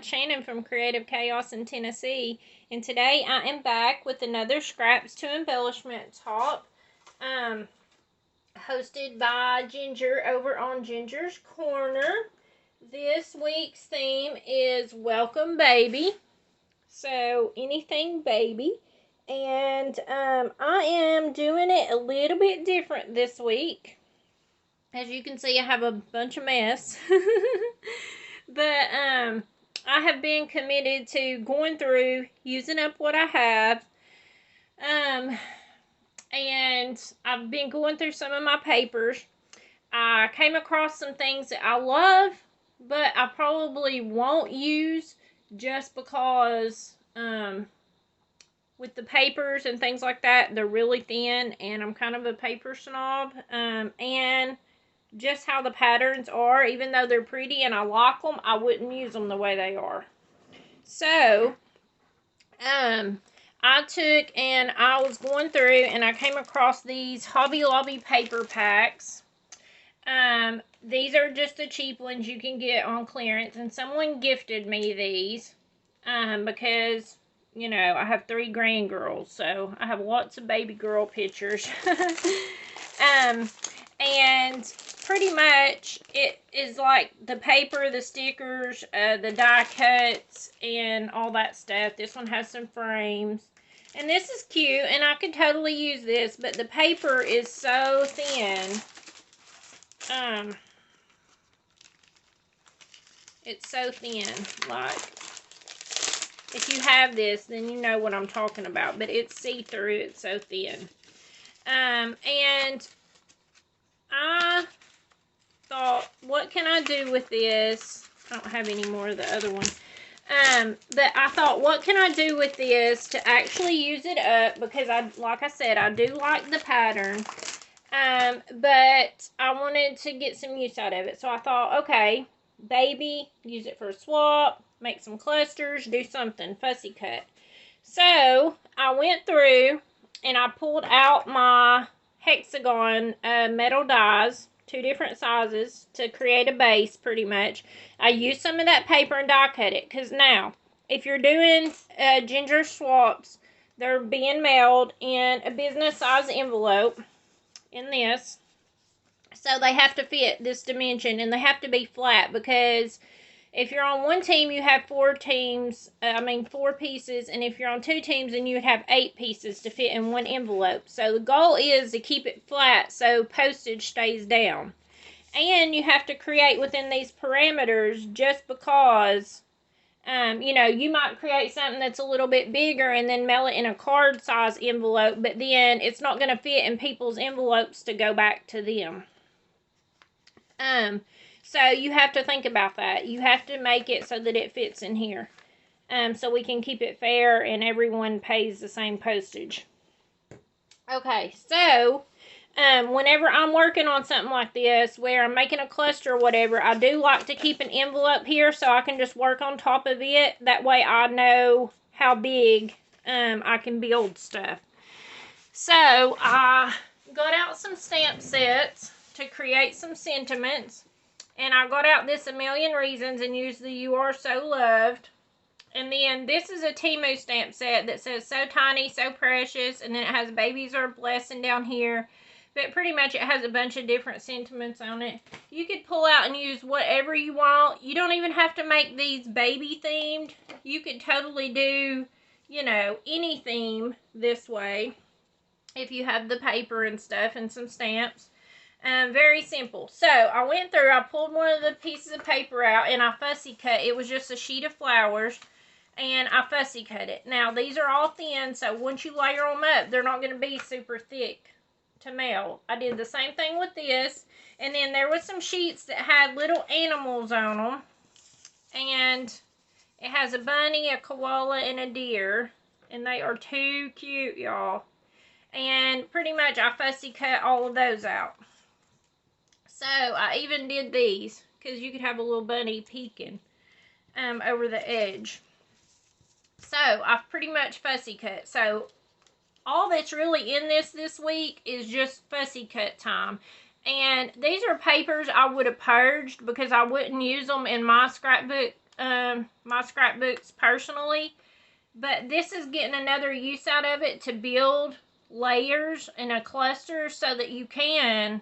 Shannon from Creative Chaos in Tennessee, and today I am back with another Scraps to Embellishments haul, hosted by Ginger over on Ginger's Corner. This week's theme is Welcome Baby, so anything baby, and I am doing it a little bit different this week. As you can see, I have a bunch of mess. But I have been committed to going through, using up what I have. And I've been going through some of my papers. I came across some things that I love, but I probably won't use just because with the papers and things like that, they're really thin, and I'm kind of a paper snob. And just how the patterns are, even though they're pretty and I like them, I wouldn't use them the way they are. So, I took and I was going through and I came across these Hobby Lobby paper packs. These are just the cheap ones you can get on clearance, and someone gifted me these because, you know, I have 3 grandgirls, so I have lots of baby girl pictures. And pretty much it is like the paper, the stickers, the die cuts, and all that stuff. This one has some frames. And this is cute, and I could totally use this, but the paper is so thin. It's so thin. Like, if you have this, then you know what I'm talking about. But it's see-through. It's so thin. And I thought, what can I do with this? I don't have any more of the other one. But I thought, what can I do with this to actually use it up? Because, like I said, I do like the pattern. But I wanted to get some use out of it. So I thought, okay, baby, use it for a swap, make some clusters, do something, fussy cut. So I went through and I pulled out my hexagon metal dies, 2 different sizes, to create a base pretty much. I used some of that paper and die cut it, because now if you're doing Ginger swaps, they're being mailed in a business size envelope in this, so they have to fit this dimension, and they have to be flat, because if you're on one team, you have 4 pieces, and if you're on 2 teams, then you would have 8 pieces to fit in one envelope. So the goal is to keep it flat so postage stays down. And you have to create within these parameters, just because, you know, you might create something that's a little bit bigger and then mail it in a card size envelope, but then it's not going to fit in people's envelopes to go back to them. So you have to think about that. You have to make it so that it fits in here. So we can keep it fair and everyone pays the same postage. Okay, so whenever I'm working on something like this, where I'm making a cluster or whatever, I do like to keep an envelope here so I can just work on top of it. That way I know how big I can build stuff. So I got out some stamp sets to create some sentiments. And I got out this A Million Reasons and used the You Are So Loved. And then this is a Temu stamp set that says So Tiny, So Precious. And then it has Babies Are a Blessing down here. But pretty much it has a bunch of different sentiments on it. You could pull out and use whatever you want. You don't even have to make these baby themed. You could totally do, you know, any theme this way, if you have the paper and stuff and some stamps. Very simple. So I went through, I pulled one of the pieces of paper out and I fussy cut. It was just a sheet of flowers, and I fussy cut it. Now these are all thin, so once you layer them up, they're not going to be super thick to mail. I did the same thing with this, and then there was some sheets that had little animals on them, and it has a bunny, a koala, and a deer, and they are too cute, y'all. And pretty much I fussy cut all of those out. So I even did these, because you could have a little bunny peeking over the edge. So I've pretty much fussy cut. So all that's really in this week is just fussy cut time. And these are papers I would have purged because I wouldn't use them in my scrapbook my scrapbooks personally, but this is getting another use out of it to build layers in a cluster so that you can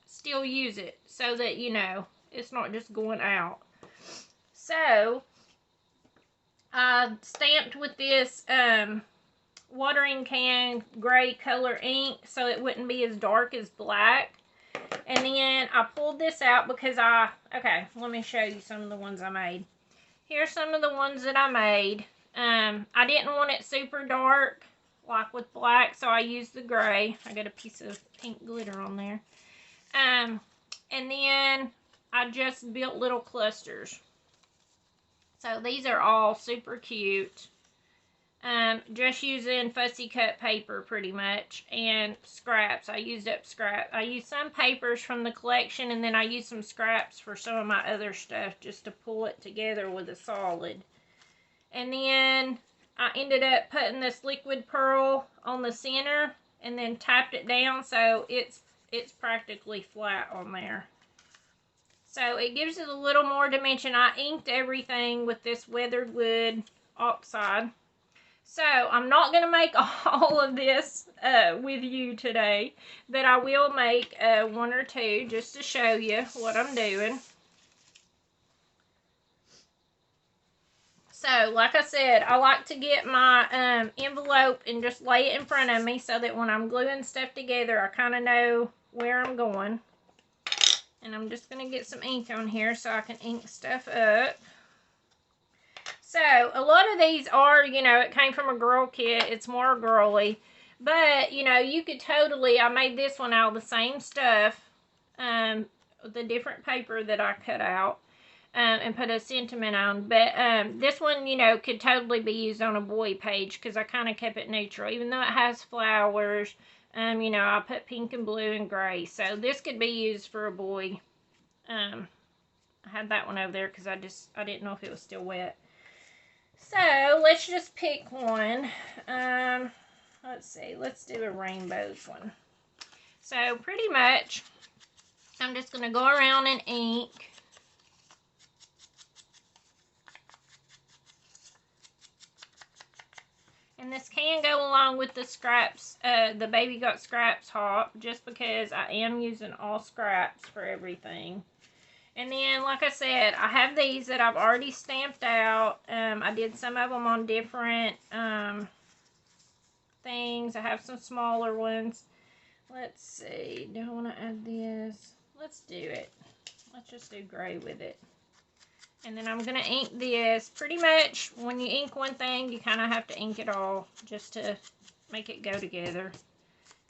still use it, so that, you know, it's not just going out. So I stamped with this watering can gray color ink so it wouldn't be as dark as black. And then I pulled this out because okay, let me show you some of the ones I made. Here's some of the ones that I made. I didn't want it super dark like with black, so I used the gray. I got a piece of pink glitter on there. And then I just built little clusters. So these are all super cute. Just using fussy cut paper pretty much, and scraps. I used up scraps. I used some papers from the collection, and then I used some scraps for some of my other stuff just to pull it together with a solid. And then I ended up putting this liquid pearl on the center and then tapped it down so it's practically flat on there. So it gives it a little more dimension. I inked everything with this weathered wood oxide. So I'm not going to make all of this with you today, but I will make one or two just to show you what I'm doing. So, like I said, I like to get my envelope and just lay it in front of me so that when I'm gluing stuff together, I kind of know where I'm going. And I'm just going to get some ink on here so I can ink stuff up. So, a lot of these are, you know, it came from a girl kit. It's more girly. But, you know, you could totally, I made this one out of the same stuff. The different paper that I cut out. And put a sentiment on. But this one, you know, could totally be used on a boy page because I kind of kept it neutral. Even though it has flowers, you know, I put pink and blue and gray. So this could be used for a boy. I had that one over there because I didn't know if it was still wet. So let's just pick one. Let's see. Let's do a rainbows one. So pretty much, I'm just going to go around and ink. And this can go along with the scraps, the Baby Got Scraps hop, just because I am using all scraps for everything. And then, like I said, I have these that I've already stamped out. I did some of them on different things. I have some smaller ones. Let's see. Do I want to add this? Let's do it. Let's just do gray with it. And then I'm going to ink this. Pretty much, when you ink one thing, you kind of have to ink it all just to make it go together.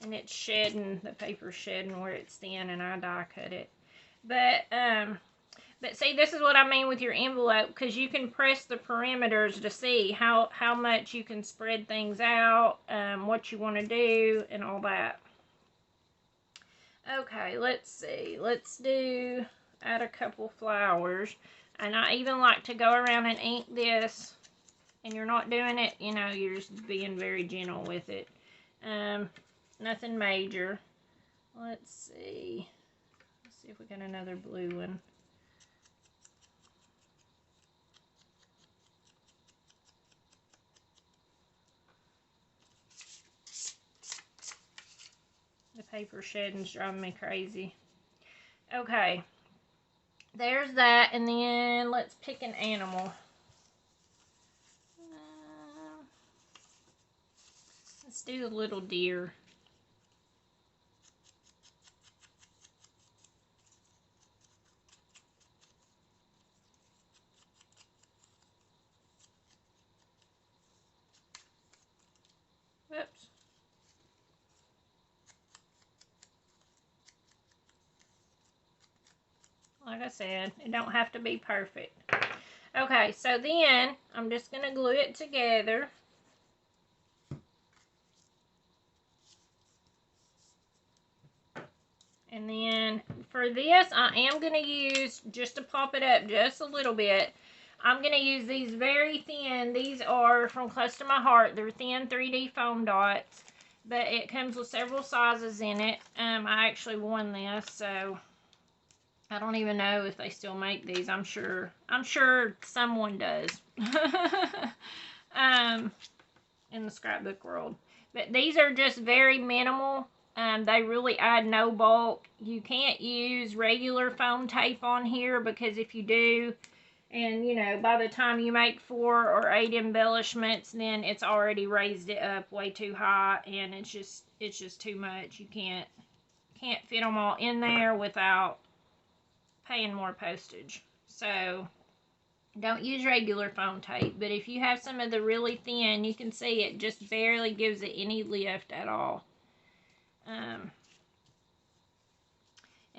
And it's shedding, the paper's shedding where it's thin, and I die cut it. But see, this is what I mean with your envelope, because you can press the perimeters to see how much you can spread things out, what you want to do, and all that. Okay, let's see. Let's add a couple flowers. And I even like to go around and ink this, and you're not doing it, you know, you're just being very gentle with it. Nothing major. Let's see. Let's see if we got another blue one. The paper shedding's driving me crazy. Okay. There's that, and then let's pick an animal. Let's do the little deer. Whoops. Like I said, it don't have to be perfect. Okay, so then I'm just going to glue it together. And then for this, I am going to use, just to pop it up just a little bit, I'm going to use these very thin. These are from Close to My Heart. They're thin 3D foam dots. But it comes with several sizes in it. I actually won this, so I don't even know if they still make these. I'm sure someone does. In the scrapbook world. But these are just very minimal. They really add no bulk. You can't use regular foam tape on here, because if you do, and you know, by the time you make 4 or 8 embellishments, then it's already raised it up way too high, and it's just too much. You can't fit them all in there without paying more postage. So don't use regular foam tape, but if you have some of the really thin, you can see it just barely gives it any lift at all. And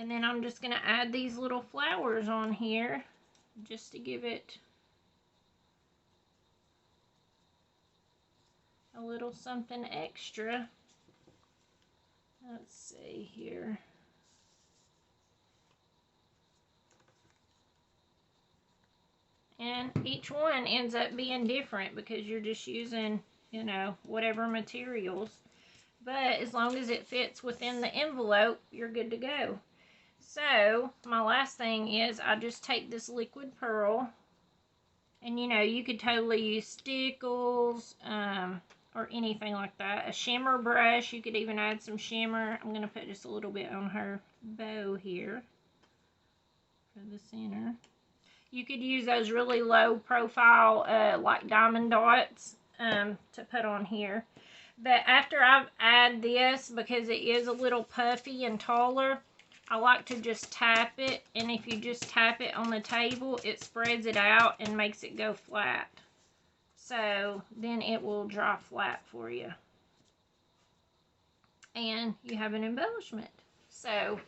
then I'm just going to add these little flowers on here just to give it a little something extra. Let's see here. And each one ends up being different because you're just using, you know, whatever materials. But as long as it fits within the envelope, you're good to go. So, my last thing is I just take this liquid pearl. And, you know, you could totally use stickles or anything like that. A shimmer brush, you could even add some shimmer. I'm going to put just a little bit on her bow here for the center. You could use those really low profile like diamond dots to put on here. But after I add this, because it is a little puffy and taller, I like to just tap it. And if you just tap it on the table, it spreads it out and makes it go flat. So then it will dry flat for you. And you have an embellishment. So,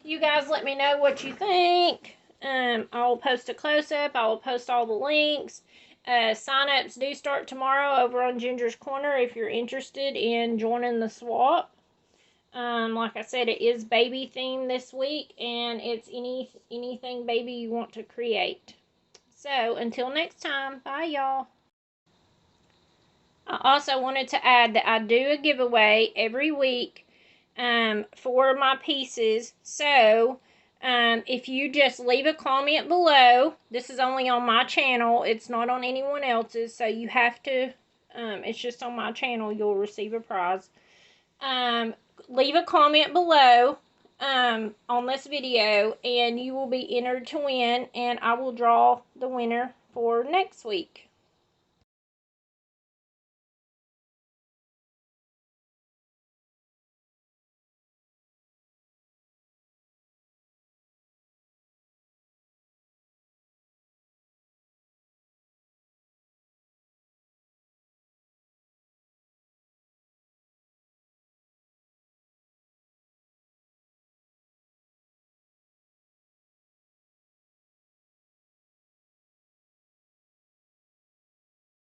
you guys let me know what you think. I'll post a close-up. I will post all the links. Sign-ups do start tomorrow over on Ginger's Corner if you're interested in joining the swap. Like I said, it is baby themed this week, and it's anything baby you want to create. So, until next time, bye y'all. I also wanted to add that I do a giveaway every week for my pieces. So, if you just leave a comment below, this is only on my channel, it's not on anyone else's, so you have to, it's just on my channel, you'll receive a prize. Leave a comment below on this video, and you will be entered to win, and I will draw the winner for next week.